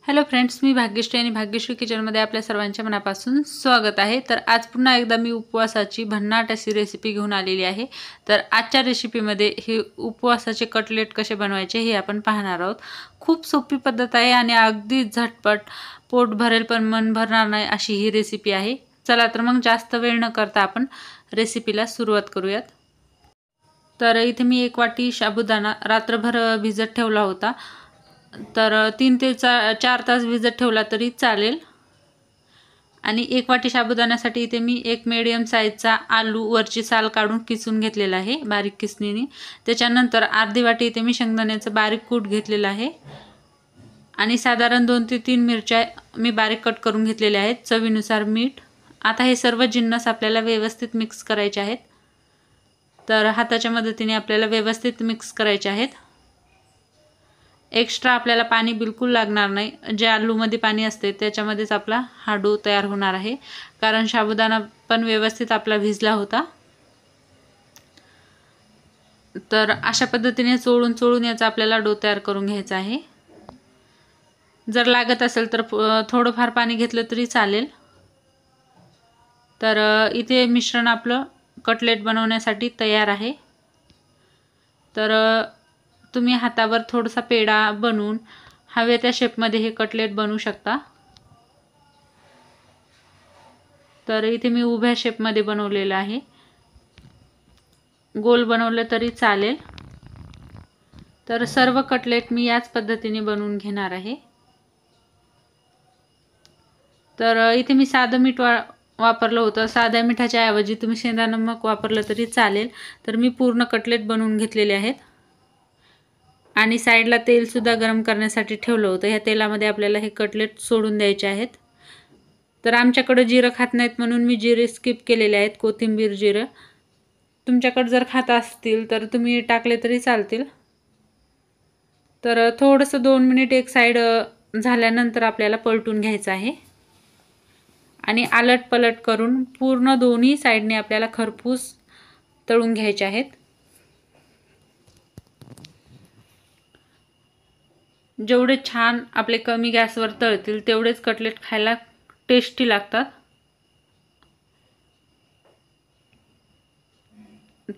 Hello friends, मी भाग्यश्री आणि भाग्यश्री किचनमध्ये आपल्या सर्वांच्या मनापासून स्वागत आहे। तर आज पुन्हा एकदा मी उपवासाची भन्नाट अशी रेसिपी घेऊन आलेली आहे। तर आजच्या रेसिपीमध्ये हे उपवासाचे कटलेट कसे बनवायचे हे आपण पाहणार आहोत। खूप सोपी पद्धत आहे आणि अगदी झटपट, पोट भरेल पण मन भरणार नाही अशी ही रेसिपी आहे। चला तर मग जास्त वेळ न करता आपण रेसिपीला सुरुवात करूयात। तर इथे मी 1 वाटी साबुदाणा रात्रभर भिजत ठेवला होता। तर 3 ते 4 तास भिजत ठेवला तरी चालेल। आणि 1 वाटी साबुदाण्यासाठी इथे मी एक मीडियम साईजचा आलू वरची साल काढून किसून घेतलेला आहे बारीक किसणीने। त्याच्यानंतर अर्धी वाटी इथे मी शेंगदाण्याचं बारीक कूट घेतलेला आहे आणि साधारण 2 ते 3 मिरच्या मी बारीक कट करून घेतलेल्या आहेत। चवीनुसार मीठ। आता हे सर्व जिन्नस आपल्याला व्यवस्थित मिक्स करायचे आहेत। तर हाताच्या मदतीने आपल्याला व्यवस्थित मिक्स करायचे आहेत। एक्स्ट्रा आपल्याला पाणी बिलकुल लागणार नाही। जे आलूमध्ये पाणी असते त्याच्यामध्येच आपला हा डो तयार होणार आहे, कारण साबुदाणा पण व्यवस्थित आपला भिजला होता। तर अशा पद्धतीने चोळून याचा आपल्याला डो तयार करून घ्यायचा आहे। जर लागत असेल तर थोडं फार पाणी घेतलं तरी चालेल। तर इथे मिश्रण आपलं कटलेट बनवण्यासाठी तयार आहे। तर तुम्ही हातावर थोडासा पेढा बनवून हवे त्या शेपमध्ये हे कटलेट बनवू शकता। तर इथे मी उभ्या शेपमध्ये बनवलेला आहे, गोल बनवलं तरी चालेल। तर सर्व कटलेट मी याच पद्धतीने बनवून घेणार आहे। तर इथे मी साधं मीठ वापरलं होतं। साध्या मिठाच्या ऐवजी तुम्ही शेंगदाणा नमक वापरलं तरी चालेल। तर मी पूर्ण कटलेट बनवून घेतलेले आहेत आणि साईडला तेल सुद्धा गरम करण्यासाठी ठेवलं होतं। या तेलामध्ये आपल्याला हे कटलेट सोडून द्यायचे आहेत। तर आमच्याकडे जिरं खात नाहीत म्हणून मी जिरे स्किप केलेले आहेत, कोथिंबीर जिरं। तुमच्याकडे जर खात असतील तर तुम्ही टाकले तरी चालतील। तर थोडंसं 2 मिनिट एक साईड झाल्यानंतर आपल्याला पलटून घ्यायचं आहे आणि आलट पलट करून पूर्ण दोन्ही साईडने आपल्याला खरपूस तळून घ्यायचे आहेत। जेवढे छान आपले कमी गॅसवर तळतील तेवढेच कटलेट खायला टेस्टी लागतात।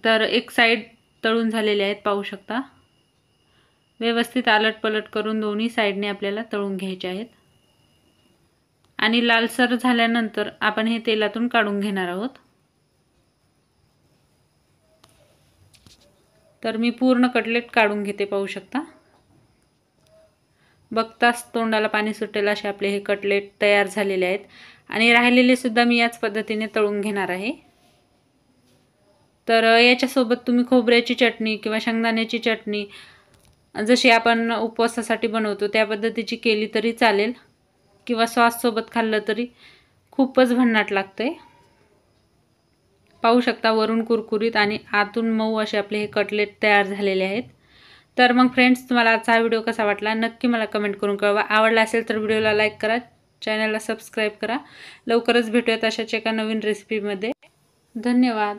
तर एक साइड तळून झालेले आहेत, पाहू शकता। व्यवस्थित आलट पलट करून दोन्ही साइडने आपल्याला तळून घ्यायचे आहेत आणि लालसर झाल्यानंतर आपण हे तेलातून काढून घेणार आहोत। तर मी पूर्ण कटलेट काढून घेते, पाहू शकता। बघताच तोंडाला पाणी सुटेल असे आपले हे कटलेट तयार झालेले आहेत आणि राहिलेले सुद्धा मी याच पद्धतीने तळून घेणार आहे। तर याच्यासोबत तुम्ही खोबऱ्याची चटणी किंवा शेंगदाण्याची चटणी जशी आपण उपवासासाठी बनवतो त्या पद्धतीची केली तरी चालेल, किंवा सॉस सोबत खाल्लं तरी खूपच भन्नाट लागते। पाहू शकता वरून कुरकुरीत आणि आतून मऊ असे आपले हे कटलेट तयार झालेले आहेत। तर मग फ्रेंड्स, तुम्हाला आजचा हा व्हिडिओ कसा वाटला नक्की मला कमेंट करून कळवा। आवडला असेल तर व्हिडिओला लाईक करा, चॅनलला सबस्क्राईब करा। लवकरच भेटूयात अशाच एका नवीन रेसिपीमध्ये। धन्यवाद।